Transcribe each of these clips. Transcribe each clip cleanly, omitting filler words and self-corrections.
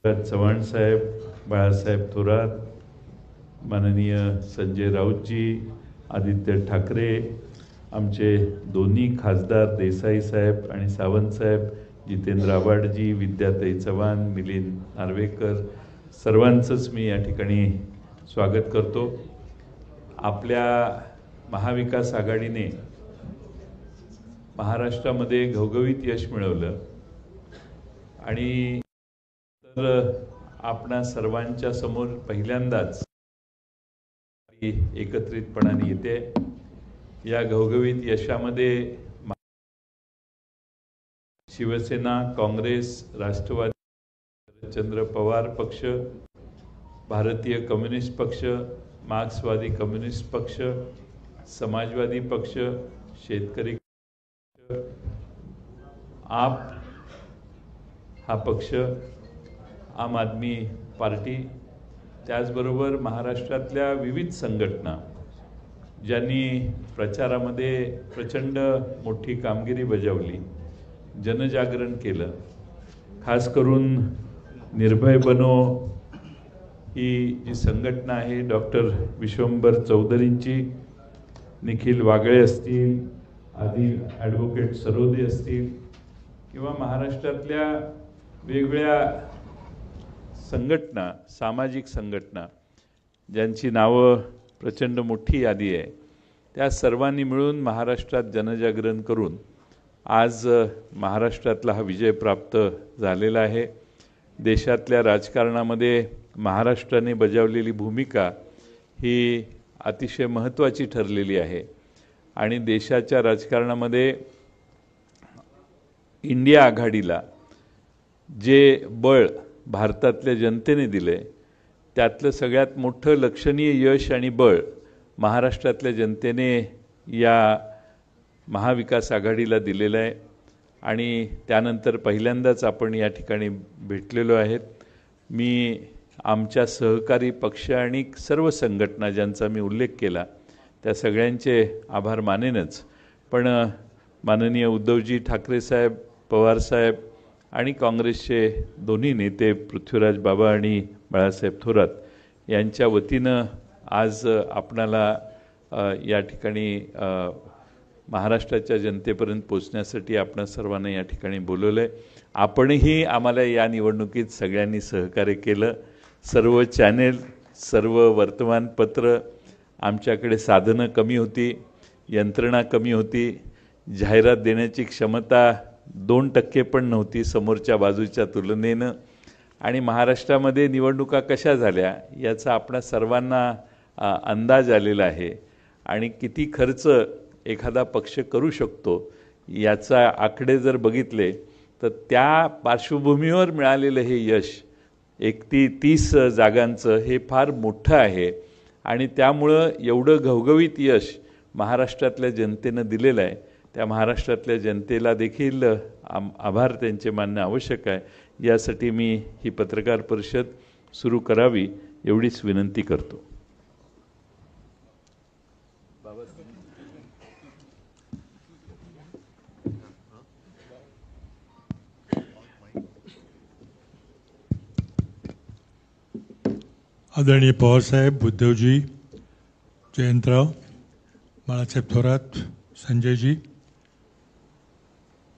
चव्हाण साहेब, बाळासाहेब थोरात, माननीय संजय राऊतजी, आदित्य ठाकरे, आमचे दोन्ही खासदार देसाई साहेब आणि सावंत साहेब, जितेंद्र आव्हाडजी, विद्याताई चव्हाण, मिलिंद नार्वेकर, सर्वांचंच मी या ठिकाणी स्वागत करतो। आपल्या महाविकास आघाडीने महाराष्ट्रामध्ये घवघवीत यश मिळवलं आणि तर आपणा सर्वांच्या समोर पहिल्यांदाच एकत्रितपणाने येते। या घवघवीत यशामध्ये शिवसेना, काँग्रेस, राष्ट्रवादी, शरदचंद्र पवार पक्ष, भारतीय कम्युनिस्ट पक्ष, मार्क्सवादी कम्युनिस्ट पक्ष, समाजवादी पक्ष, शेतकरी पक्ष, आप हा पक्ष, आम आदमी पार्टी, त्याचबरोबर महाराष्ट्रातल्या विविध संघटना ज्यांनी प्रचारामध्ये प्रचंड मोठी कामगिरी बजावली, जनजागरण केलं। खास करून निर्भय बनो ही जी संघटना आहे, डॉक्टर विश्वंभर चौधरींची, निखिल वागळे असतील, आदी ॲडव्होकेट सरोदे असतील, किंवा महाराष्ट्रातल्या वेगवेगळ्या संघटना, सामाजिक संघटना ज्यांची नावं प्रचंड मोठी यादी आहे, त्या सर्वांनी मिळून महाराष्ट्रात जनजागरण करून आज महाराष्ट्रातला हा विजय प्राप्त झालेला आहे। देशातल्या राजकारणामध्ये महाराष्ट्राने बजावलेली भूमिका ही अतिशय महत्त्वाची ठरलेली आहे आणि देशाच्या राजकारणामध्ये इंडिया आघाडीला जे बळ भारतातल्या जनतेने दिले, त्यातलं सगळ्यात मोठं लक्षणीय यश आणि बळ महाराष्ट्रातल्या जनतेने या महाविकास आघाडीला दिलेलं आहे आणि त्यानंतर पहिल्यांदाच आपण या ठिकाणी भेटलेलो आहेत। मी आमच्या सहकारी पक्ष आणि सर्व संघटना ज्यांचा मी उल्लेख केला त्या सगळ्यांचे आभार मानेनच, पण माननीय उद्धवजी ठाकरे साहेब, पवार साहेब आणि काँग्रेसचे दोन्ही नेते पृथ्वीराज बाबा आणि बाळासाहेब थोरात यांच्या वतीनं आज आपणाला या ठिकाणी महाराष्ट्राच्या जनतेपर्यंत पोचण्यासाठी आपण सर्वांना या ठिकाणी बोलवलं आहे। आपणही आम्हाला या निवडणुकीत सगळ्यांनी सहकार्य केलं। सर्व चॅनेल, सर्व वर्तमानपत्र, आमच्याकडे साधनं कमी होती, यंत्रणा कमी होती, जाहिरात देण्याची क्षमता 2% पण नव्हती समोरच्या बाजूच्या तुलनेनं, आणि महाराष्ट्रामध्ये निवडणुका कशा झाल्या याचा आपणा सर्वांना अंदाज आलेला आहे आणि किती खर्च एखादा पक्ष करू शकतो याचा आकडे जर बघितले तर त्या पार्श्वभूमीवर मिळालेलं हे यश 31 जागांचं हे फार मोठं आहे आणि त्यामुळं एवढं घवघवीत यश महाराष्ट्रातल्या जनतेनं दिलेलं आहे। त्या महाराष्ट्रातल्या जनतेला देखील आभार त्यांचे मानणं आवश्यक आहे। यासाठी मी ही पत्रकार परिषद सुरू करावी एवढीच विनंती करतो। आदरणीय पवारसाहेब, उद्धवजी, जयंतराव, बाळासाहेब थोरात, संजयजी,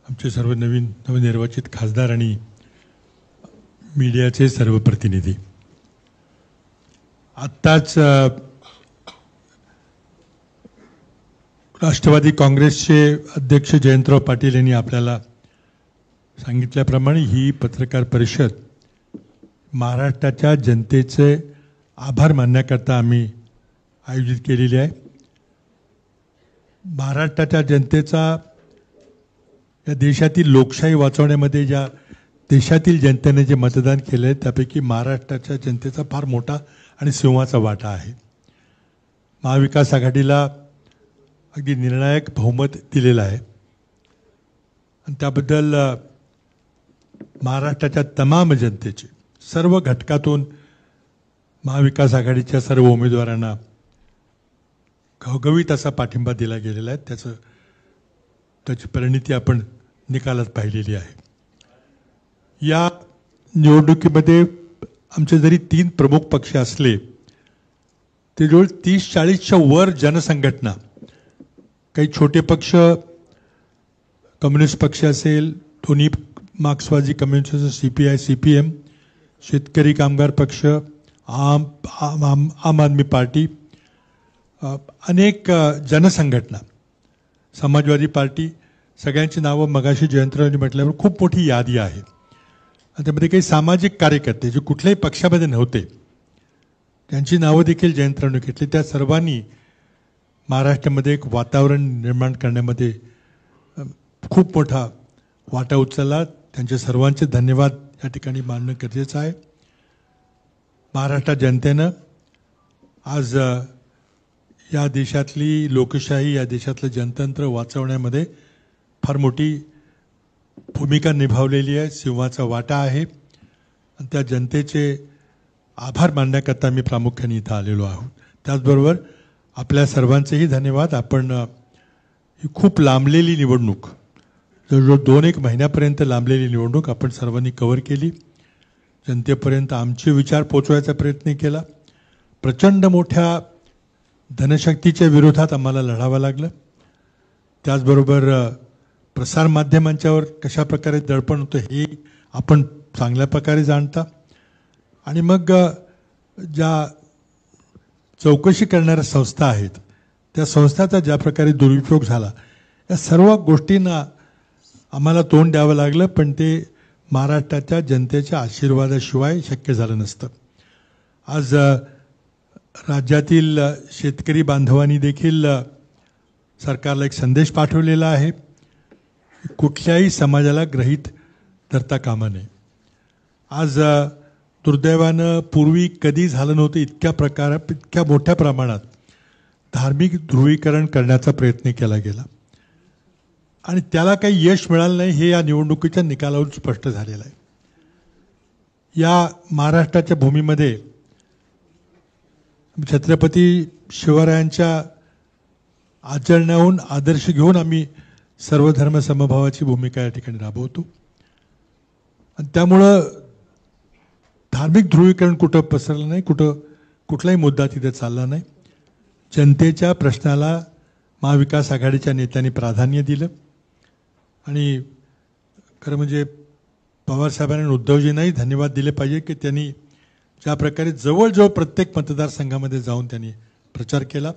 आमचे सर्व नवनिर्वाचित खासदार आणि मीडियाचे सर्व प्रतिनिधी, आत्ताच राष्ट्रवादी काँग्रेसचे अध्यक्ष जयंतराव पाटील यांनी आपल्याला सांगितल्याप्रमाणे ही पत्रकार परिषद महाराष्ट्राच्या जनतेचे आभार मानण्याकरता आम्ही आयोजित केलेली आहे। महाराष्ट्राच्या जनतेचा या देशातील लोकशाही वाचवण्यामध्ये ज्या देशातील जनतेने जे मतदान केलं आहे त्यापैकी महाराष्ट्राच्या जनतेचा फार मोठा आणि सिंहाचा वाटा आहे। महाविकास आघाडीला अगदी निर्णायक बहुमत दिलेलं आहे आणि त्याबद्दल महाराष्ट्राच्या तमाम जनतेचे सर्व घटकातून महाविकास आघाडीच्या सर्व उमेदवारांना घवघवीत असा पाठिंबा दिला गेलेला आहे। त्याची परिणिती आपण निकालात पाहिलेली आहे। या निवडणुकीमध्ये आमचे जरी 3 प्रमुख पक्ष असले ते जवळ 30-40च्या वर जनसंघटना, काही छोटे पक्ष, कम्युनिस्ट पक्ष असेल, दोन्ही मार्क्सवादी कम्युनिस्ट, CPI CPM, शेतकरी कामगार पक्ष, आम आदमी पार्टी, अनेक जनसंघटना, समाजवादी पार्टी, सगळ्यांची नावं मगाशी जयंतरावांनी म्हटल्यावर खूप मोठी यादी आहे. आणि त्यामध्ये काही सामाजिक कार्यकर्ते जे कुठल्याही पक्षामध्ये नव्हते त्यांची नावं देखील जयंतरावांनी घेतली. त्या सर्वांनी महाराष्ट्रामध्ये एक वातावरण निर्माण करण्यामध्ये खूप मोठा वाटा उचलला. त्यांचे सर्वांचे धन्यवाद या ठिकाणी मानणं गरजेचं आहे. महाराष्ट्र जनतेनं आज या देशातली लोकशाही, या देशातलं जनतंत्र वाचवण्यामध्ये फार मोठी भूमिका निभावलेली आहे. सिंहाचा वाटा आहे आणि त्या जनतेचे आभार मानण्याकरता मी प्रामुख्याने इथं आलेलो आहोत. त्याचबरोबर आपल्या सर्वांचेही धन्यवाद. आपण ही खूप लांबलेली निवडणूक, जवळजवळ 2-1 महिन्यापर्यंत लांबलेली निवडणूक आपण सर्वांनी कव्हर केली. जनतेपर्यंत आमचे विचार पोचवायचा प्रयत्न केला. प्रचंड मोठ्या धनशक्तीच्या विरोधात आम्हाला लढावं लागलं. त्याचबरोबर प्रसारमाध्यमांच्यावर कशा प्रकारे दडपण होतं हे आपण चांगल्या प्रकारे जाणता. आणि मग ज्या चौकशी करणाऱ्या संस्था आहेत त्या संस्थाचा ज्या प्रकारे दुरुपयोग झाला, या सर्व गोष्टींना आम्हाला तोंड द्यावं लागलं. पण ते महाराष्ट्राच्या जनतेच्या आशीर्वादाशिवाय शक्य झालं नसतं. आज राज्यातील शेतकरी बांधवांनी देखील सरकारला एक संदेश पाठवलेला आहे. कुठल्याही समाजाला गृहीत धरता कामा नये. आज दुर्दैवानं पूर्वी कधी झालं नव्हतं इतक्या मोठ्या प्रमाणात धार्मिक ध्रुवीकरण करण्याचा प्रयत्न केला गेला आणि त्याला काही यश मिळालं नाही हे या निवडणुकीच्या निकालावरून स्पष्ट झालेलं आहे. या महाराष्ट्राच्या भूमीमध्ये छत्रपती शिवरायांच्या आचरणाहून आदर्श घेऊन आम्ही सर्वधर्म समभावाची भूमिका या ठिकाणी राबवतो. आणि त्यामुळं धार्मिक ध्रुवीकरण कुठं पसरलं नाही, कुठलाही मुद्दा तिथे चालला नाही. जनतेच्या प्रश्नाला महाविकास आघाडीच्या नेत्यांनी प्राधान्य दिलं. आणि खरं म्हणजे पवारसाहेबांनी आणि उद्धवजींनाही धन्यवाद दिले पाहिजे की त्यांनी ज्या प्रकारे जवळजवळ प्रत्येक मतदारसंघामध्ये जाऊन त्यांनी प्रचार केला.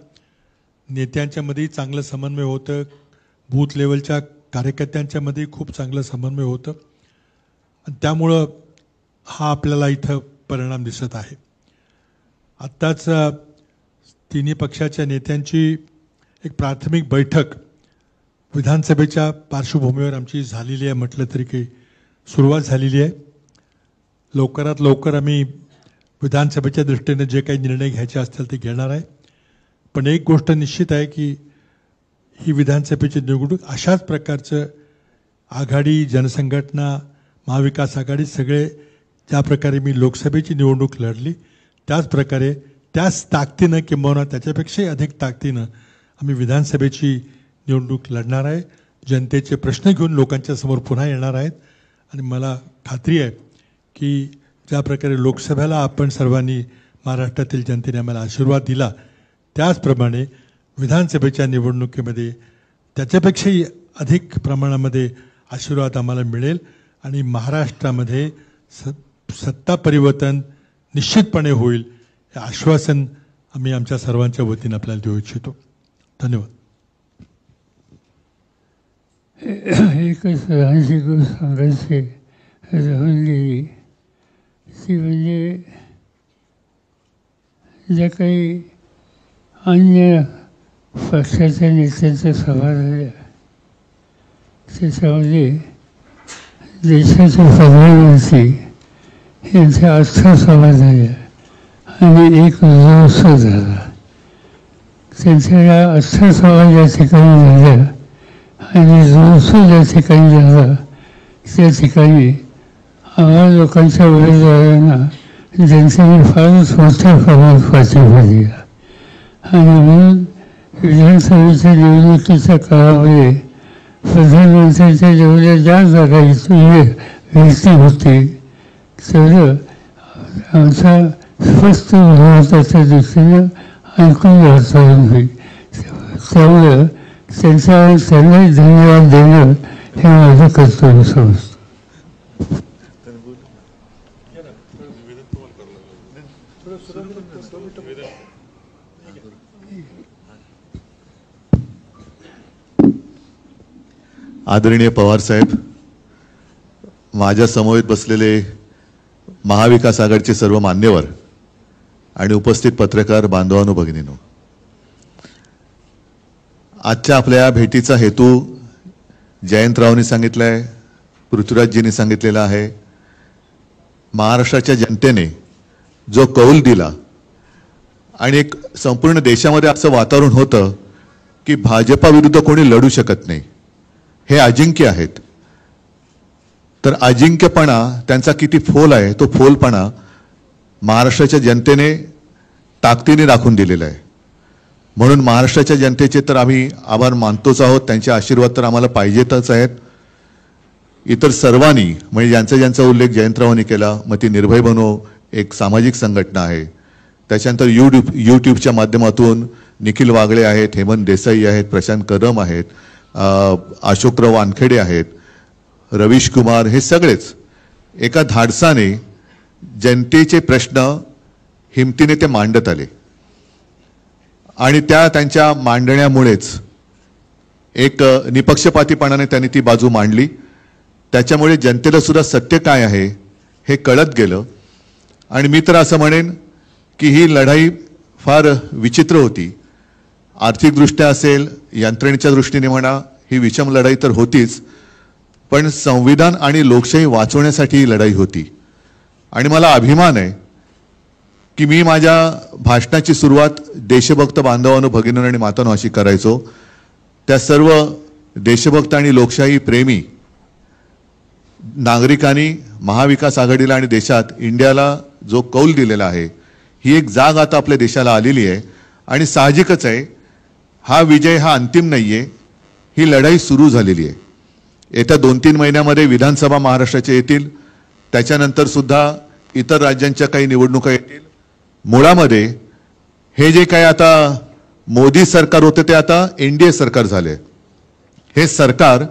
नेत्यांच्यामध्येही चांगलं समन्वय होतं, बूथ लेवलच्या कार्यकर्त्यांच्यामध्येही खूप चांगलं समन्वय होतं. आणि त्यामुळं हा आपल्याला इथं परिणाम दिसत आहे. आत्ताच तिन्ही पक्षाच्या नेत्यांची एक प्राथमिक बैठक विधानसभेच्या पार्श्वभूमीवर आमची झालेली आहे म्हटलं तरी काही सुरुवात झालेली आहे. लवकरात लवकर आम्ही विधानसभेच्या दृष्टीने जे काही निर्णय घ्यायचे असतील ते घेणार आहे. पण एक गोष्ट निश्चित आहे की ही विधानसभेची निवडणूक अशाच प्रकारचं आघाडी, जनसंघटना, महाविकास आघाडी सगळे ज्या प्रकारे मी लोकसभेची निवडणूक लढली त्याच प्रकारे त्याच ताकदीनं किंबहुना त्याच्यापेक्षाही अधिक ताकदीनं आम्ही विधानसभेची निवडणूक लढणार आहे. जनतेचे प्रश्न घेऊन लोकांच्या समोर पुन्हा येणार आहेत. आणि मला खात्री आहे की ज्या प्रकारे लोकसभेला आपण सर्वांनी महाराष्ट्रातील जनतेने आम्हाला आशीर्वाद दिला त्याचप्रमाणे विधानसभेच्या निवडणुकीमध्ये त्याच्यापेक्षाही अधिक प्रमाणामध्ये आशीर्वाद आम्हाला मिळेल आणि महाराष्ट्रामध्ये सत्ता परिवर्तन निश्चितपणे होईल हे आश्वासन आम्ही आमच्या सर्वांच्या वतीने आपल्याला देऊ इच्छितो. धन्यवाद. एकच लहानशी गोष्ट सांगायची राहून गेली ती म्हणजे ज्या काही अन्य पक्षाच्या नेत्यांच्या सभा झाल्या त्याच्यामध्ये देशाचे प्रधानमंत्री यांच्या 8 सभा झाल्या आणि एक जोश झाला. त्यांच्या या 8 सभा ज्या ठिकाणी झाल्या आणि जोश ज्या ठिकाणी झाला त्या ठिकाणी आम्हा लोकांच्या उमेदवारांना जनतेने फारच मोठ्या प्रमाणात पाठिंबा दिला. आणि म्हणून विधानसभेच्या निवडणुकीच्या काळामध्ये प्रधानमंत्र्यांच्या जेवढ्या ज्या जागा व्यक्ती होती तेवढं आमचा स्पष्ट भारताच्या दृष्टीनं ऐकून वाचावून होईल. त्यामुळं त्यांनाही धन्यवाद देणं हे माझं कर्तव्य समजतं. आदरणीय पवार साहेब, माझ्या समवेत बसलेले महाविकास आघाडीचे सर्व मान्यवर आणि उपस्थित पत्रकार बांधवांनो भगिनींनो, आजच्या आपल्या भेटीचा हेतू जयंतरावांनी सांगितलाय, पृथ्वीराजजींनी सांगितलेला आहे. महाराष्ट्राच्या जनतेने जो कौल दिला आणि एक संपूर्ण देशामध्ये असं वातावरण होतं की भाजपा विरुद्ध कोणी लढू शकत नाही, हे अजिंक्य आहेत. तर अजिंक्यपणा त्यांचा किती फोल आहे, तो फोलपणा महाराष्ट्राच्या जनतेने ताकदीने दाखवून दिलेला आहे. म्हणून महाराष्ट्राच्या जनतेचे तर आम्ही आभार मानतोच आहोत. त्यांचे आशीर्वाद तर आम्हाला पाहिजेतच आहेत. इतर सर्वांनी, म्हणजे ज्यांचा उल्लेख जयंतरावांनी केला, मग ती निर्भय बनो एक सामाजिक संघटना आहे, त्याच्यानंतर यूट्यूबच्या माध्यमातून निखिल वागळे आहेत, हेमंत देसाई आहेत, प्रशांत कदम आहेत, अशोकराव वानखेडे आहेत, रवीश कुमार, हे सगळेच एका धाडसाने जनतेचे प्रश्न हिमतीने ते मांडत आले आणि त्यांच्या मांडण्यामुळेच एक निपक्षपातीपणाने त्यांनी ती बाजू मांडली. त्याच्यामुळे जनतेला सुद्धा सत्य काय आहे हे कळत गेलं. आणि मी तर असं म्हणेन की ही लढाई फार विचित्र होती. आर्थिकदृष्ट्या असेल, यंत्रणेच्या दृष्टीने म्हणा, ही विषम लढाई तर होतीच, पण संविधान आणि लोकशाही वाचवण्यासाठी ही लढाई होती. आणि मला अभिमान आहे की मी माझ्या भाषणाची सुरुवात देशभक्त बांधवांनो भगिनींनो आणि मातांनो अशी करायचो. त्या सर्व देशभक्त आणि लोकशाही प्रेमी नागरिकांनी महाविकास आघाडीला आणि देशात इंडियाला जो कौल दिलेला आहे, ही एक जाग आता आपल्या देशाला आलेली आहे. आणि साहजिकच आहे, हा विजय हा अंतिम नाहीये, ही लढाई सुरू झालेली आहे. येत्या 2-3 महिन्यामध्ये विधानसभा महाराष्ट्राच्या येतील, त्याच्यानंतर सुद्धा इतर राज्यांच्या काही निवडणुका येतील. मुळामध्ये हे जे काही आता मोदी सरकार होते ते आता एनडीए सरकार झाले. हे सरकार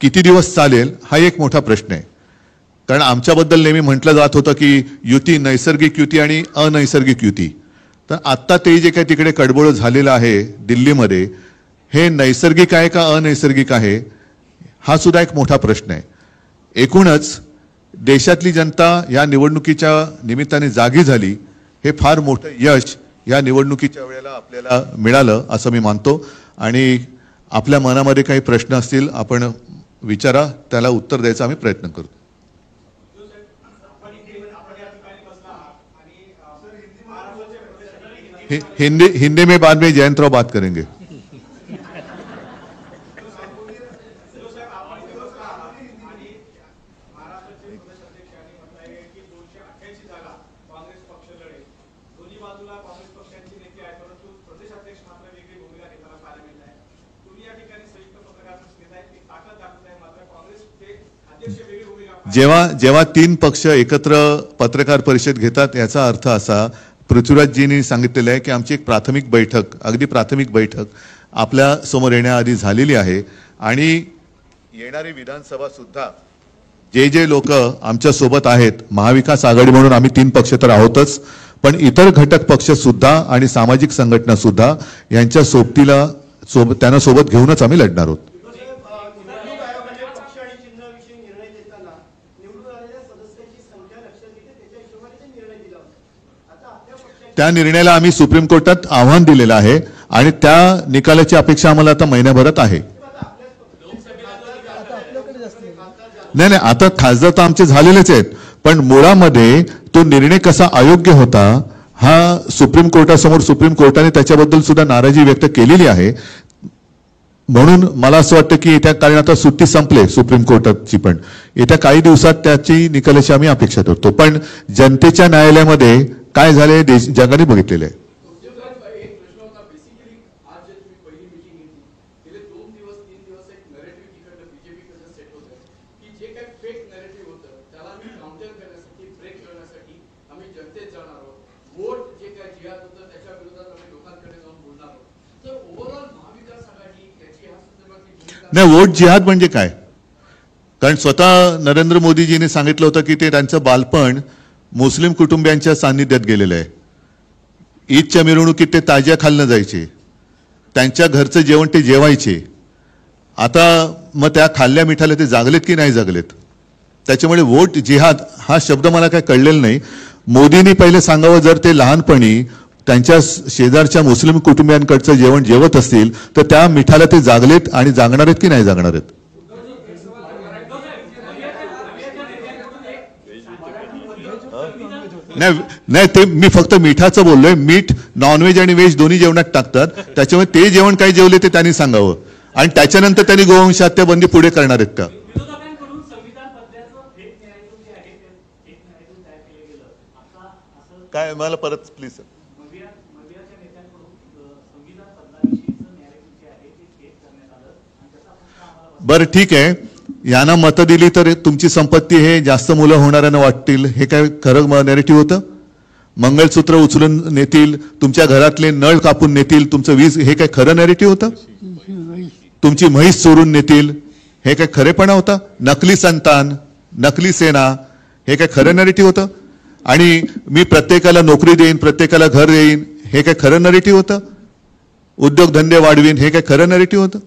किती दिवस चालेल हा एक मोठा प्रश्न आहे. कारण आमच्याबद्दल नेहमी म्हटलं जात होतं की युती, नैसर्गिक युती आणि अनैसर्गिक युती. तर आत्ता ते जे काही तिकडे कडबोळ झालेलं आहे दिल्लीमध्ये, हे नैसर्गिक आहे का अनैसर्गिक आहे हा सुद्धा एक मोठा प्रश्न आहे. एकूणच देशातली जनता या निवडणुकीच्या निमित्ताने जागी झाली, हे फार मोठं यश या निवडणुकीच्या वेळेला आपल्याला मिळालं असं मी मानतो. आणि आपल्या मनामध्ये काही प्रश्न असतील आपण विचारा, त्याला उत्तर द्यायचा आम्ही प्रयत्न करतो. हिंदी में बाद में जयंतराव बात करेंगे. जेव्हा 3 पक्ष एकत्र पत्रकार परिषद घेतात, याचा अर्थ असा, पृथ्वीराजजींनी सांगितलेलं आहे की आमची एक प्राथमिक बैठक, अगदी प्राथमिक बैठक आपल्या समोर येण्याआधी झालेली आहे. आणि येणारी विधानसभा सुद्धा जे लोक आमच्या सोबत आहेत, महाविकास आघाडी म्हणून आम्ही 3 पक्ष तर आहोतच, पण इतर घटक पक्ष सुद्धा आणि सामाजिक संघटना सुद्धा यांच्या त्यांना सोबत घेऊनच आम्ही लढणार आहोत. त्या निर्णयाला आम्ही सुप्रीम कोर्टात आव्हान दिलेलं आहे आणि त्या निकालाची अपेक्षा आम्हाला आता महिन्याभरात आहे. नाही, आता खासदार तर आमचे झालेलेच आहेत, पण मुळामध्ये तो निर्णय कसा अयोग्य होता हा सुप्रीम कोर्टासमोर, सुप्रीम कोर्टाने त्याच्याबद्दल सुद्धा नाराजी व्यक्त केलेली आहे. म्हणून मला असं वाटतं की येत्या, कारण आता सुट्टी संपले सुप्रीम कोर्टाची, पण येत्या काही दिवसात त्याची निकालाची आम्ही अपेक्षा करतो. पण जनतेच्या न्यायालयामध्ये काय झाले जगाने बघितलेलं आहे. जनतेत जाणार आहोत, वोट जे काय जिहाद होतं त्याच्या विरोधात आम्ही लोकांकडे जाऊन बोलणार आहोत. तर ओव्हरऑल महाविकास आघाडी याची ह्या संदर्भातली भूमिका नाही, वोट जिहाद म्हणजे काय? कारण स्वतः नरेंद्र मोदीजींनी सांगितलं होतं की ते त्यांचं बालपण मुस्लिम कुटुंबियांच्या सान्निध्यात गेलेलं आहे. ईदच्या मिरवणुकीत ते ताज्या खालनं जायचे, त्यांच्या घरचं जेवण ते जेवायचे. आता मग त्या खाल्ल्या मिठाला ते जागलेत की नाही जागलेत? त्याच्यामुळे वोट जिहाद हा शब्द मला काय कळलेला नाही. मोदींनी पहिले सांगावं, जर ते लहानपणी त्यांच्या शेजारच्या मुस्लिम कुटुंबियांकडचं जेवण जेवत असतील तर त्या मिठाला ते जागलेत आणि जागणार आहेत की नाही जागणार आहेत? नाही, ते मी फक्त मिठाचं बोललोय. मीठ नॉनव्हेज आणि व्हेज दोन्ही जेवणात टाकतात, त्याच्यामुळे ते जेवण काय जेवले ते त्यांनी सांगावं. आणि त्याच्यानंतर त्यांनी गोवंश हत्या बंदी पुढे करणार आहेत का? काय मला परत प्लीज. बरं ठीक आहे, यांना मतं दिली तर तुमची संपत्ती हे जास्त मुलं होणाऱ्यांना वाटतील, हे काय खरं नॅरेटिव्ह होतं? मंगळसूत्र उचलून नेतील, तुमच्या घरातले नळ कापून नेतील, तुमचं वीज, हे काय खरं नॅरेटिव्ह होतं? तुमची म्हैस चोरून नेतील, हे काय खरेपणा होता? नकली संतान, नकली सेना, हे काय खरं नॅरेटिव्ह होतं? आणि मी प्रत्येकाला नोकरी देईन, प्रत्येकाला घर देईन, हे काय खरं नॅरेटिव्ह होतं? उद्योगधंदे वाढवीन, हे काय खरं नॅरेटिव्ह होतं?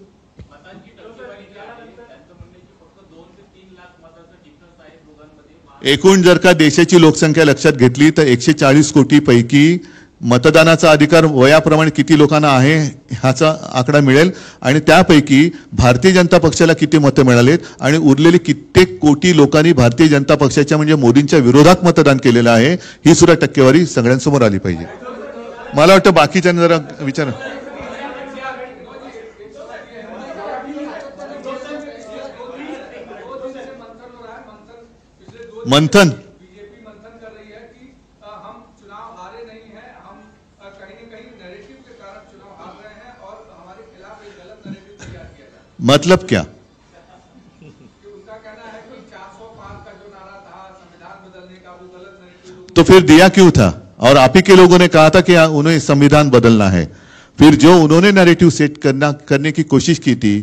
एकूण जर का देशाची लोकसंख्या लक्षात घेतली तर 140 कोटी पैकी मतदानाचा अधिकार वयाप्रमाणे किती लोकांना आहे ह्याचा आकडा मिळेल. आणि त्यापैकी भारतीय जनता पक्षाला किती मतं मिळालेत आणि उरलेली कित्येक कोटी लोकांनी भारतीय जनता पक्षाच्या म्हणजे मोदींच्या विरोधात मतदान केलेलं आहे, ही सुद्धा टक्केवारी सगळ्यांसमोर आली पाहिजे. मला वाटतं बाकीच्यांना जरा विचार. मंथन बीजेपी मंथन कर रही है कि हम चुनाव हारे नहीं हैं, हम कहीं न कहीं नैरेटिव के कारण चुनाव हार रहे हैं और हमारे खिलाफ एक गलत नैरेटिव तैयार किया जाए. मतलब क्या? कि उनका कहना है कि 405 का जो नारा था संविधान बदलने का, वो गलत नैरेटिव. तो फिर दिया क्यों था? और आप ही के लोगों ने कहा था कि उन्हें संविधान बदलना है. फिर जो उन्होंने नैरेटिव सेट करने की कोशिश की थी,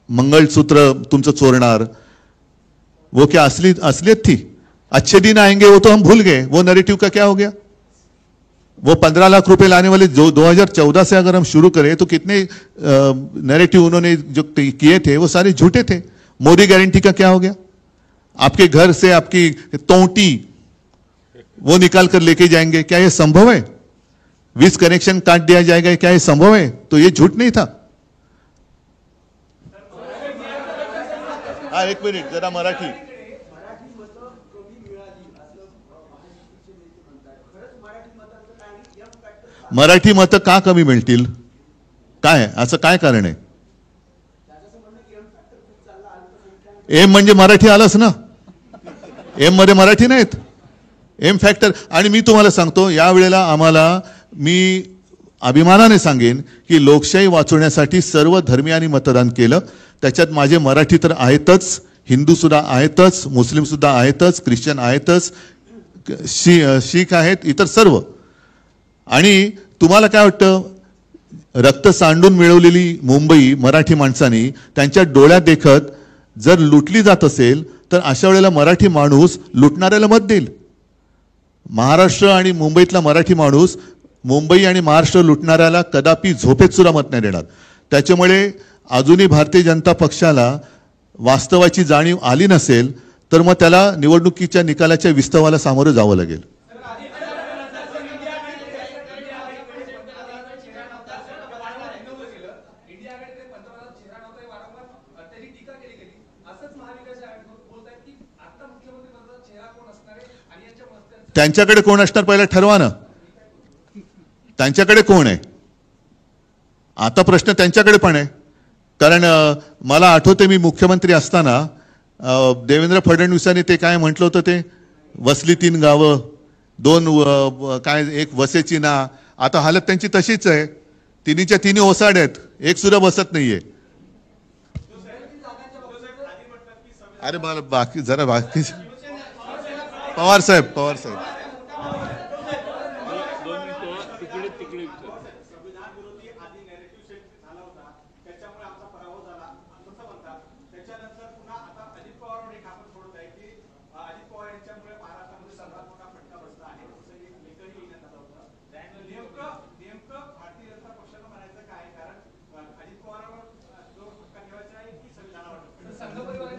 मंगलसूत्र तुमचं चोरणार, वो क्या असलियत थी? अच्छे दिन आएंगे वो तो हम भूल गए, वो नैरेटिव का क्या हो गया? वो 15 लाख रुपए लाने वाले जो 2014 से अगर हम शुरू करें तो कितने नैरेटिव उन्होंने जो किए थे वो सारे झूठे थे. मोदी गारंटी का क्या हो गया? आपके घर से आपकी तोटी वो निकाल कर लेके जाएंगे, क्या ये संभव है? वीज कनेक्शन काट दिया जाएगा, क्या ये संभव है? तो ये झूठ नहीं था. हाँ, एक मिनिट जरा मराठी. मराठी मतं का कमी मिळतील? काय असं काय कारण आहे? एम म्हणजे मराठी आलंच ना, एम मध्ये मराठी नाहीत. M factor. आणि मी तुम्हाला सांगतो, यावेळेला आम्हाला, मी अभिमानाने सांगेन की लोकशाही वाचवण्यासाठी सर्व धर्मियांनी मतदान केलं. त्याच्यात माझे मराठी तर आहेतच, हिंदू सुद्धा आहेतच, मुस्लिम सुद्धा आहेतच, ख्रिश्चन आहेतच, शीख आहेत, इतर सर्व. आणि तुम्हाला काय वाटतं, रक्त सांडून मिळवलेली मुंबई मराठी माणसांनी त्यांच्या डोळ्यात देखत जर लुटली जात असेल तर अशा वेळेला मराठी माणूस लुटणाऱ्याला मत देईल. महाराष्ट्र आणि मुंबईतला मराठी माणूस मुंबई आणि महाराष्ट्र लुटणाऱ्याला कदापि झोपेत सुद्धा मत नाही देणार. त्याच्यामुळे अजूनही भारतीय जनता पक्षाला वास्तवाची जाणीव आली नसेल तर मग त्याला निवडणुकीच्या निकालाच्या विस्तवाला सामोरं जावं लागेल. त्यांच्याकडे कोण असणार पहिला ठरवा ना. त्यांच्याकडे कोण आहे आता प्रश्न त्यांच्याकडे पण आहे. कारण मला आठवते मी मुख्यमंत्री असताना देवेंद्र फडणवीसांनी ते काय म्हटलं होतं, ते वसली 3 गावं 2 काय एक वसेची ना. आता हालत त्यांची तशीच आहे. तिन्हीच्या तिन्ही ओसाड आहेत, एक सुद्धा बसत नाहीये. अरे मला बाकी जरा बाकी पवार साहेब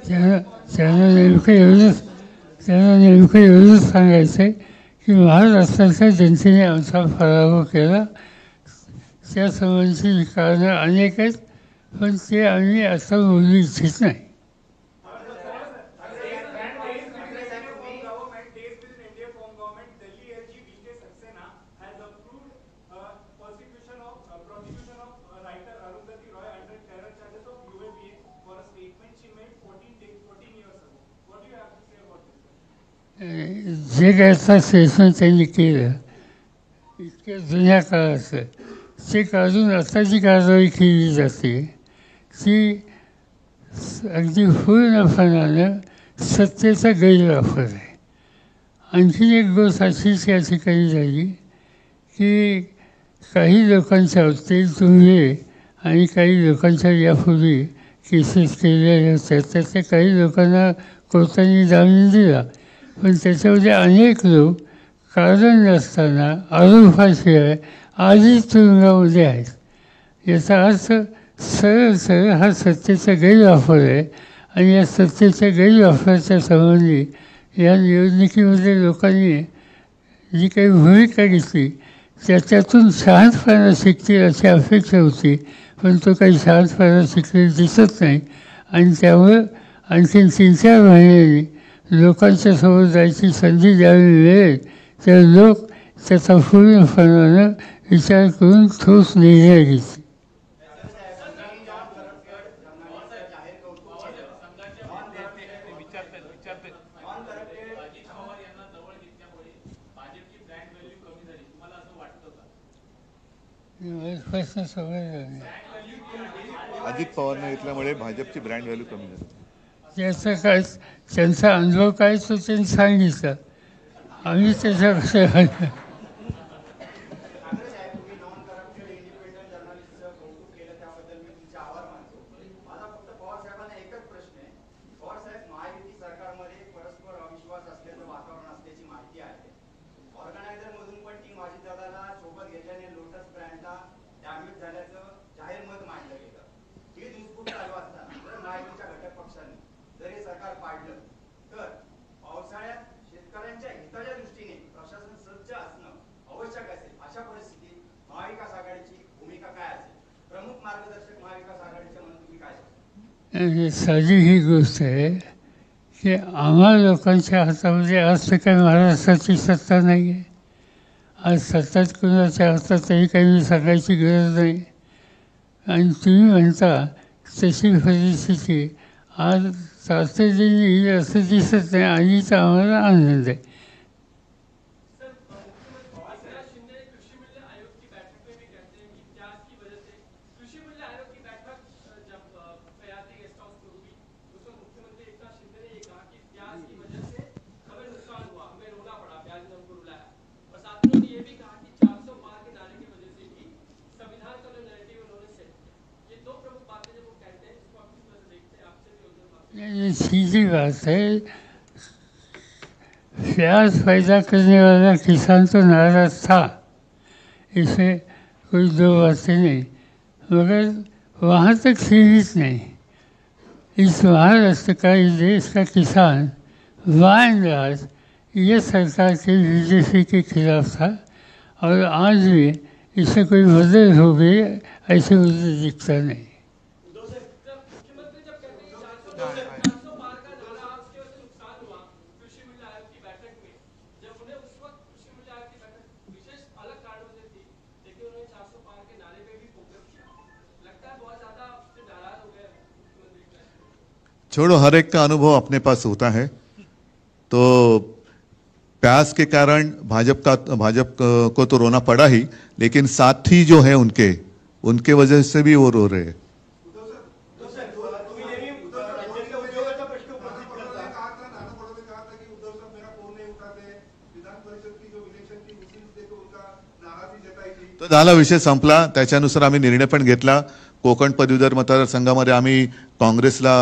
त्यांना नेमकं एवढंच सांगायचं आहे की महाराष्ट्राच्या जनतेने आमचा पराभव केला. त्या संबंधीची कारणं अनेक आहेत, पण ते आम्ही आता बोलू इच्छित नाही. जे काय स्टेटमेंट त्यांनी केलं इतक्या जुन्या काळाचं ते काढून आताची कारवाई केली जाते ती अगदी पूर्णपणानं सत्तेचा गैरवापर आहे. आणखी एक गोष्ट अशीच या ठिकाणी झाली की काही लोकांच्या बाबतीत तुम्ही आणि काही लोकांच्या यापूर्वी केसेस केलेल्या होत्या, त्यातल्या काही लोकांना कोर्टाने जामीन दिला, पण त्याच्यामध्ये अनेक लोक कारण नसताना आरोपाशिवाय आधीच तुरुंगामध्ये आहेत. याचा अर्थ सरळ हा सत्तेचा गैरवापर आहे आणि या सत्तेच्या गैरवापराच्या संबंधी या निवडणुकीमध्ये लोकांनी जी काही भूमिका घेतली त्याच्यातून शांतपणा शिकतील अशी अपेक्षा होती, पण तो काही शांतपणा शिकलेला दिसत नाही. आणि त्यामुळं आणखीन 3-4 महिन्यांनी लोकांच्या समोर जायची संधी ज्यावेळी मिळेल तर लोक त्याचा पूर्णपणानं विचार करून ठोस निर्णय घेतील. प्रश्न समजला नाही. अजित पवारने घेतल्यामुळे भाजपची ब्रँड व्हॅल्यू कमी झाली. त्याचा काय त्यांचा अनुभव काय तो त्यांनी सांगितलं, आम्ही त्याच्यापेक्षा साधी ही गोष्ट आहे की आम्हा लोकांच्या हातामध्ये आज तर काही महाराष्ट्राची सत्ता नाही आहे. आज सत्ताच कुणाच्या हातात तरी काही सांगायची गरज नाही. आणि तुम्ही म्हणता तशी परिस्थिती आज तातडीने येईल असं दिसत नाही. आणि तर आम्हाला आनंद आहे. सीधी बात है, प्याज पैदा करने वाला किसान तो नाराज था, इसमें कोई दो बातें नहीं, मगर वहाँ तक सीमित नहीं. इस महाराष्ट्र का, इस देश का किसान वाइंड ये सरकार के बीजेपी के खिलाफ था और आज भी इससे कोई बदल हो गई ऐसे मुझे दिखता नहीं. छोड़ो, हर एक का अनुभव अपने पास होता है. तो प्याज के कारण भाजप को तो रोना पड़ा ही, लेकिन साथी जो है उनके वजह से भी वो रो रहे हैं. तो झाला, विषय संपला. त्याच्यानुसार आम्ही निर्णय पण घेतला. कोकण पदवीधर मतदारसंघामध्ये आम्ही काँग्रेसला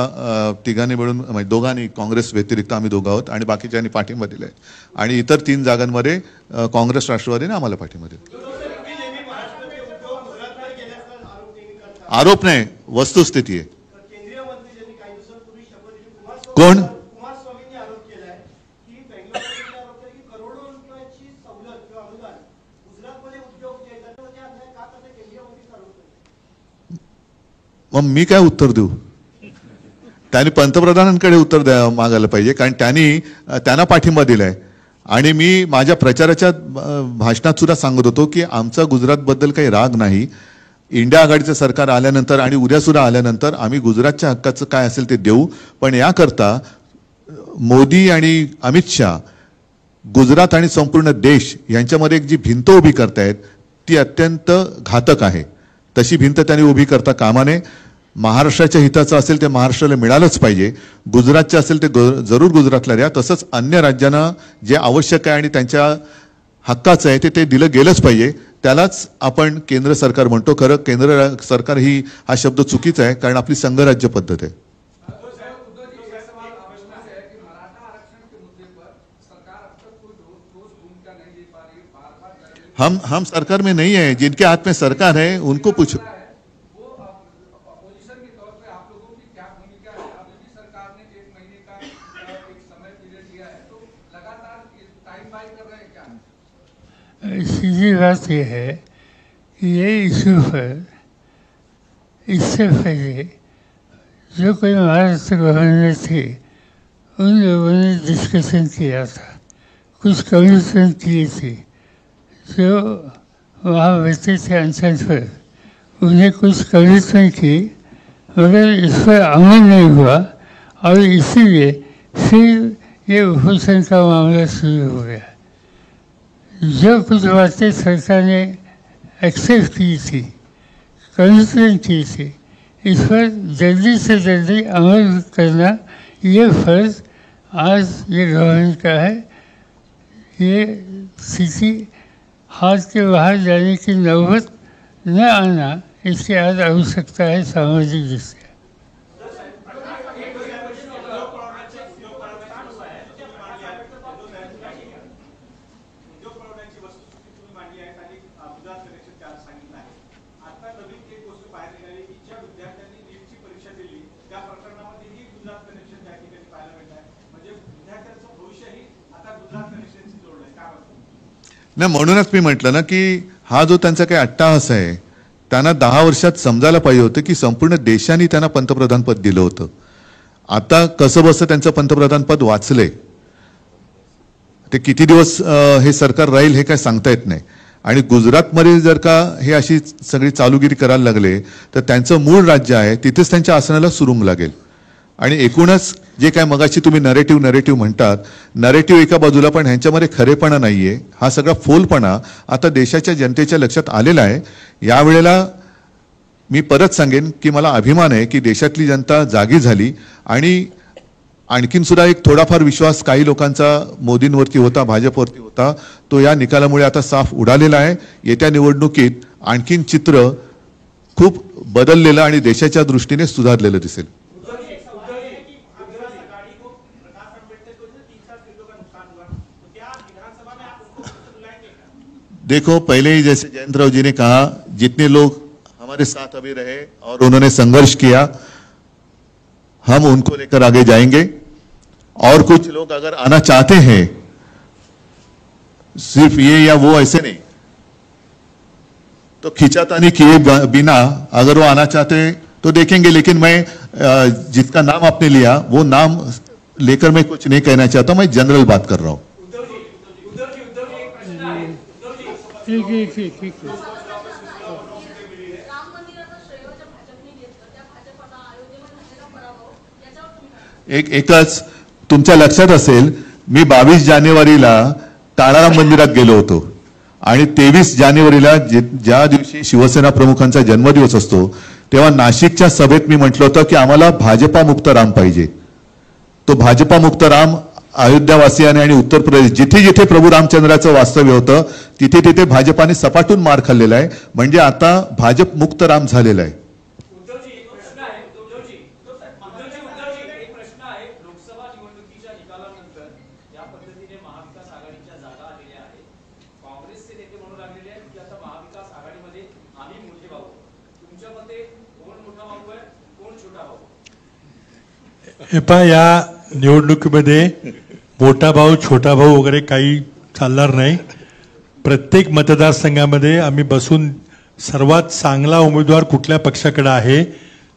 तिघांनी मिळून, म्हणजे दोघांनी, काँग्रेस व्यतिरिक्त आम्ही दोघं आहोत आणि बाकीच्यांनी पाठिंबा दिलाय. आणि इतर 3 जागांमध्ये काँग्रेस राष्ट्रवादीने आम्हाला पाठिंबा दिला. आरोप नाही, वस्तुस्थिती आहे. कोण? कुमारस्वामींनी आरोप केलाय की बेंगलोरमध्ये आरोप केला की करोडो रुपयाची सवलत किंवा अनुदान गुजरातमध्ये उद्योग जे आहेत त्यांना अन्याय का करते केंद्रीय मंत्री आरोप करते. मग मी काय उत्तर देऊ? त्यांनी पंतप्रधानांकडे उत्तर मागायला पाहिजे, कारण त्यांना पाठिंबा दिलाय. आणि मी माझ्या प्रचाराच्या भाषणात सुद्धा सांगत होतो की आमचा गुजरातबद्दल काही राग नाही. इंडिया आघाडीचं सरकार आल्यानंतर आणि उद्या सुद्धा आल्यानंतर आम्ही गुजरातच्या हक्काचं काय असेल ते देऊ. पण याकरता मोदी आणि अमित शाह गुजरात आणि संपूर्ण देश यांच्यामध्ये एक जी भिंत उभी करतायत ती अत्यंत घातक आहे. तशी भिंत त्यांनी उभी करता कामा नये. महाराष्ट्राच्या हिताचं असेल ते महाराष्ट्राला मिळालंच पाहिजे. गुजरातचं असेल ते जरूर गुजरातला द्या. तसंच अन्य राज्यांना जे आवश्यक आहे आणि त्यांच्या हक्काचं आहे ते दिलं गेलंच पाहिजे. त्यालाच आपण केंद्र सरकार म्हणतो. खरं केंद्र सरकार हा शब्द चुकीचा आहे, कारण आपली संघराज्य पद्धत आहे. हम सरकार में नहीं है. जिनके हाथ में सरकार है उनको पूछो. सीधी बात यह है कि ये इशू पर इससे पहले जो कोई महाराष्ट्र गवर्नर थे उन लोगों ने डिस्कशन किया था, कुछ कमीशन किए थे. जो वहाँ बैठे थे अनशन पर उन्हें कुछ कमीशन की, मगर इस पर अमल नहीं हुआ और इसीलिए फिर ये उपोषण का मामला शुरू हो गया. जो कुछ बातें सरकार ने एक्सेप्ट की थी, कमिटमेंट की थी, इस पर जल्दी से जल्दी अमल करना ये फर्ज आज ये गवर्नमेंट का है. ये स्थिति हाथ के बाहर जाने की नौबत न आना इसकी आज आवश्यकता है सामाजिक दृष्टि. नाही, म्हणूनच मी म्हटलं ना की हा जो त्यांचा काही अट्टाहास आहे त्यांना 10 वर्षात समजायला पाहिजे होतं की संपूर्ण देशाने त्यांना पंतप्रधान पद दिलं होतं. आता कसं बसं त्यांचं पंतप्रधान पद वाचलंय. ते किती दिवस हे सरकार राहील हे काय सांगता येत नाही. आणि गुजरातमध्ये जर का हे अशी सगळी चालूगिरी करायला लागले तर त्यांचं मूळ राज्य आहे तिथेच त्यांच्या आसनाला सुरुंग लागेल. आणि एकूणच जे काय मगाशी तुम्ही नरेटिव्ह म्हणतात, नरेटिव्ह एका बाजूला, पण ह्यांच्यामध्ये खरेपणा नाहीये. हा सगळा फोलपणा आता देशाच्या जनतेच्या लक्षात आलेला आहे. यावेळेला मी परत सांगेन की मला अभिमान आहे की देशातली जनता जागी झाली आणि आणखीन सुद्धा एक थोडाफार विश्वास काही लोकांचा मोदींवरती होता, भाजपवरती होता, तो या निकालामुळे आता साफ उडालेला आहे. येत्या निवडणुकीत आणखीन चित्र खूप बदललेलं आणि देशाच्या दृष्टीने सुधारलेलं दिसेल. देखो, पहले ही जैसे जयंतराव जी ने कहा, जितने लोग हमारे साथ अभी रहे और उन्होंने संघर्ष किया, हम उनको लेकर आगे जाएंगे. और कुछ लोग अगर आना चाहते हैं, सिर्फ ये या वो ऐसे नहीं, तो खिंचातानी किए बिना अगर वो आना चाहते हैं तो देखेंगे. लेकिन मैं जिसका नाम आपने लिया वो नाम लेकर मैं कुछ नहीं कहना चाहता. मैं जनरल बात कर रहा हूं. ठीक है. एकच तुमच्या लक्षात असेल, मी 22 जानेवारीला ताळाराम मंदिरात गेलो होतो आणि 23 जानेवारीला ज्या दिवशी शिवसेना प्रमुखांचा जन्मदिवस असतो तेव्हा नाशिकच्या सभेत मी म्हटलं होतं की आम्हाला भाजपा मुक्त राम पाहिजे. तो भाजपा मुक्त राम अयोध्यावासियाने आणि उत्तर प्रदेश जिथे जिथे प्रभू रामचंद्राचं वास्तव्य होतं तिथे तिथे भाजपाने सपाटून मार खाल्लेला आहे. म्हणजे आता भाजप मुक्त राम झालेला आहे. या निवडणुकीमध्ये मोठा भाऊ छोटा भाऊ वगैरे काही चालणार नाही. प्रत्येक मतदारसंघामध्ये आम्ही बसून सर्वात चांगला उमेदवार कुठल्या पक्षाकडे आहे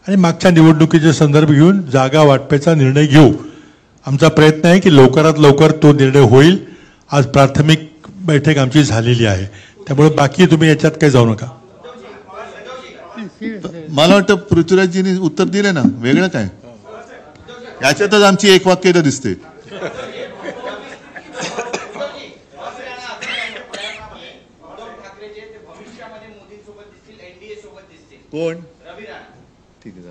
आणि मागच्या निवडणुकीचे संदर्भ घेऊन जागा वाटपाचा निर्णय घेऊ. आमचा प्रयत्न आहे की लवकरात लवकर तो निर्णय होईल. आज प्राथमिक बैठक आमची झालेली आहे, त्यामुळे बाकी तुम्ही याच्यात काही जाऊ नका. मला वाटतं पृथ्वीराजजींनी उत्तर दिले ना, वेगळं काय याच्यातच आमची एक वाक्यता दिसते. कोण ठीक आहे.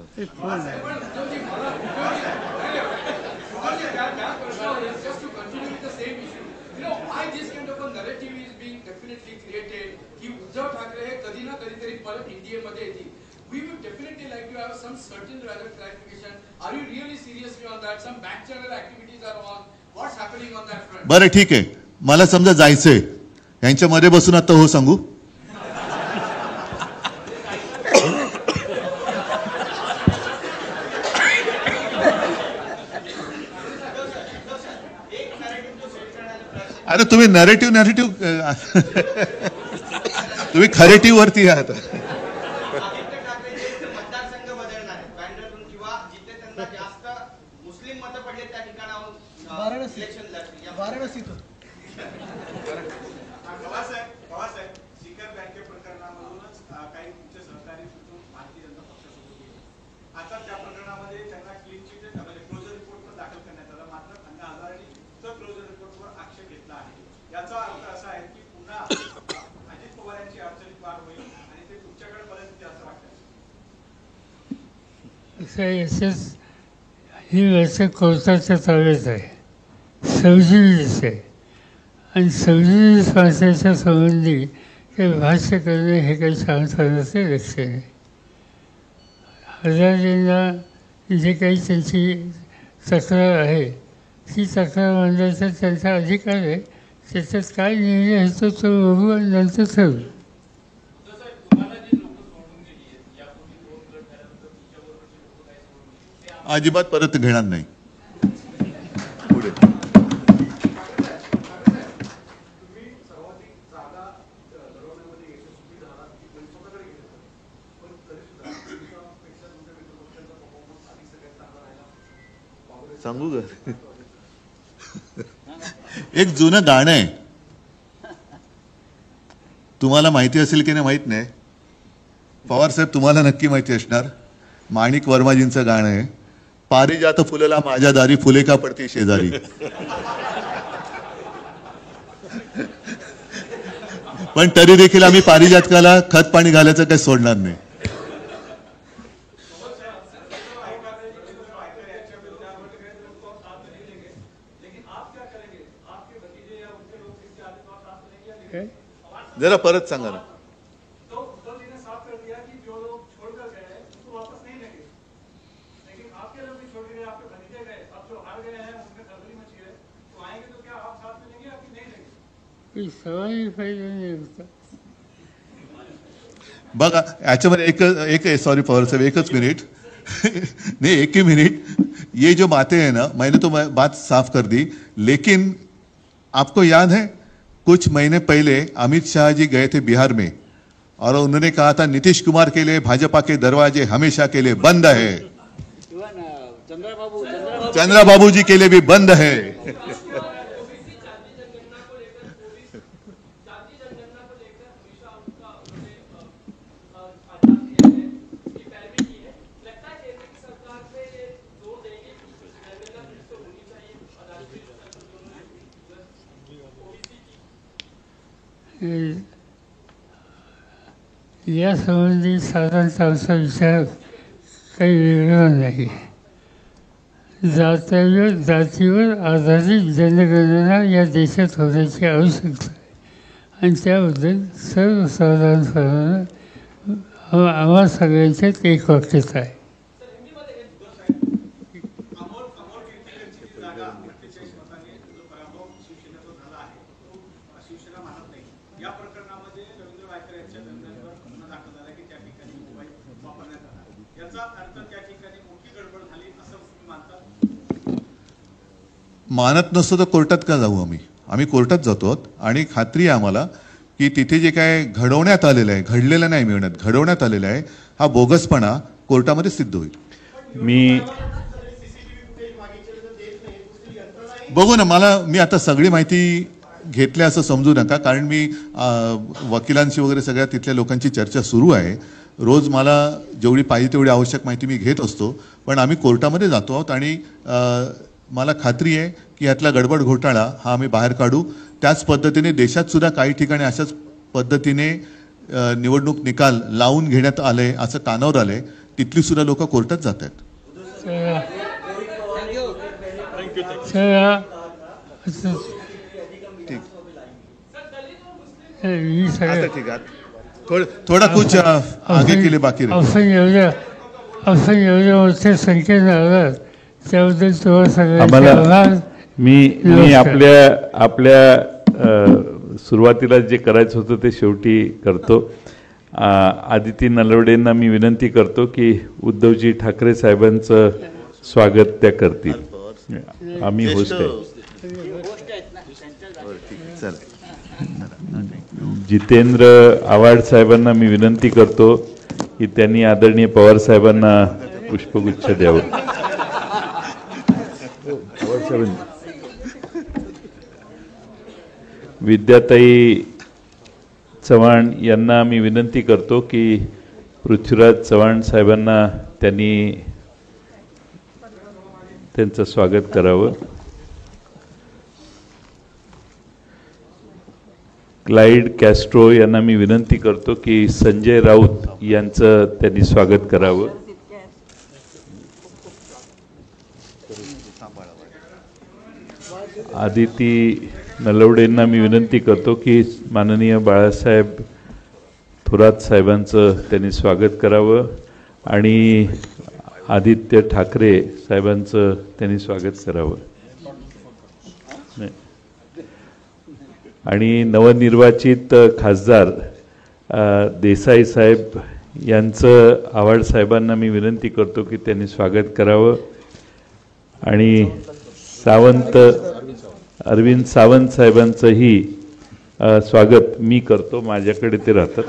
Just to continue with the same issue, why this kind of a narrative is being definitely created? की उद्धव ठाकरे हे कधी ना कधीतरी परत NDA मध्ये येतील. We would definitely like to have some certain rather clarification. Are you really seriously on that? Some back channel activities are on. What's happening on that front? बरं ठीक आहे, मला समजा जायचंय, यांच्यामध्ये बसून आता हो सांगू. अरे तुम्ही नॅरेटिव्ह तुम्ही खरेटिव्ह वरती आहात. मतदारसंघ बदलणार आहे बँड्रातून किंवा जिथे त्यांना जास्त मुस्लिम मतं पडले त्या ठिकाणाहून इलेक्शन लढतील. वाराणसीतून पवारसाहेब सीकर बँके प्रकरणामधूनच काही तुमचे सहकारी सुटून भारतीय जनता पक्षासोबत गेले. आता त्या प्रकरणामध्ये त्यांना क्लीन चिट म्हणजे क्लोजर रिपोर्ट पण दाखल करण्यात आला. मात्र अण्णा हजारेंनी तो क्लोजर रिपोर्टवर आक्षेप घेतला आहे. याचा अर्थ असा आहे की पुन्हा अजित पवार यांची अडचणीत वाढ होईल आणि ते तुमच्याकडे परिस्थिती असं वाटतं. ही वर्ष कोर्टाच्या ताब्यात आहे, 27 आहे आणि 27 माणसाच्या संबंधी काही भाष्य करणे हे काही सांगतानाचे लक्षण आहे. हजारेंना जे काही त्यांची तक्रार आहे ती तक्रार मांडण्याचा त्यांचा अधिकार आहे. त्याच्यात काय निर्णय होतो तो बघू आणि नंतर ठरवू. अजिबात परत घेणार नाही. पुढे सांगू का, एक जुनं गाणं आहे, तुम्हाला माहिती असेल की नाही माहित नाही. पवार साहेब तुम्हाला नक्की माहिती असणार. माणिक वर्माजींचं गाणं आहे, पारिजात फुलला माझ्या दारी, फुले का पडती शेजारी. पण तरी देखील आम्ही पारिजातकाला खत पाणी घालायचं काही सोडणार नाही. जरा परत सांगा ना. बघा याच्यामध्ये एक सॉरी पवार साहब, एकच मिनट नहीं, एक ही मिनट. ये जो बातें हैं ना, मैंने तो बात साफ कर दी, लेकिन आपको याद है कुछ महीने पहले अमित शाह जी गए थे बिहार में और उन्होंने कहा था नीतीश कुमार के लिए भाजपा के दरवाजे हमेशा के लिए बंद है, चंद्रा बाबू जी के लिए भी बंद है. या संबंधी साधारणतः आमचा विचार काही वेगळा नाही. जातीवर आधारित जनगणना या देशात होण्याची आवश्यकता आहे आणि त्याबद्दल सर्वसाधारणपणे आम्हा सगळ्यांच्यात एक वाक्यता आहे. मानत नसतो तर कोर्टात का जाऊ आम्ही कोर्टात जातो आणि खात्री आहे आम्हाला की तिथे जे काय घडवण्यात आलेलं आहे, घडलेलं नाही मिळण्यात, घडवण्यात आलेलं आहे, हा बोगसपणा कोर्टामध्ये सिद्ध होईल. मी बघू ना, मी आता सगळी माहिती घेतली असं समजू नका, कारण मी वकिलांशी वगैरे सगळ्या तिथल्या लोकांची चर्चा सुरू आहे. रोज मला जेवढी पाहिजे तेवढी आवश्यक माहिती मी घेत असतो, पण आम्ही कोर्टामध्ये जातो आहोत आणि मला खात्री आहे की यातला गडबड घोटाळा हा आम्ही बाहेर काढू. त्याच पद्धतीने देशात सुद्धा काही ठिकाणी अशाच पद्धतीने निवडणूक निकाल लावून घेण्यात आले असं कानावर आलंय, तिथली सुद्धा लोक कोर्टात जात आहेत. ठीक आहे, थोडा कुछ आगे के लिए बाकी मोठे संख्येने आलात त्याबद्दल तुम्हाला आम्हाला मी आपल्या सुरुवातीला जे करायचं होतं ते शेवटी करतो. आदिती नलवडेंना मी विनंती करतो की उद्धवजी ठाकरे साहेबांचं स्वागत त्या करतील. आम्ही होस्ट आहे. जितेंद्र आव्हाड साहेबांना मी विनंती करतो की त्यांनी आदरणीय पवार साहेबांना पुष्पगुच्छ द्यावं. विद्याताई चव्हाण यांना मी विनंती करतो की पृथ्वीराज चव्हाण साहेबांना त्यांचं स्वागत करावं. क्लाइड कॅस्ट्रो यांना मी विनंती करतो की संजय राऊत यांचं त्यांनी स्वागत करावं. आदिती नलवडेंना मी विनंती करतो की माननीय बाळासाहेब थोरात साहेबांचं त्यांनी स्वागत करावं आणि आदित्य ठाकरे साहेबांचं त्यांनी स्वागत करावं. आणि नवनिर्वाचित खासदार देसाई साहेब यांचं आव्हाड साहेबांना मी विनंती करतो की त्यांनी स्वागत करावं. आणि अरविंद सावंत साहेबांचंही स्वागत मी करतो, माझ्याकडे ते राहतात.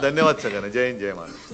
धन्यवाद सगळ्यांना. जय हिंद, जय महाराष्ट्र.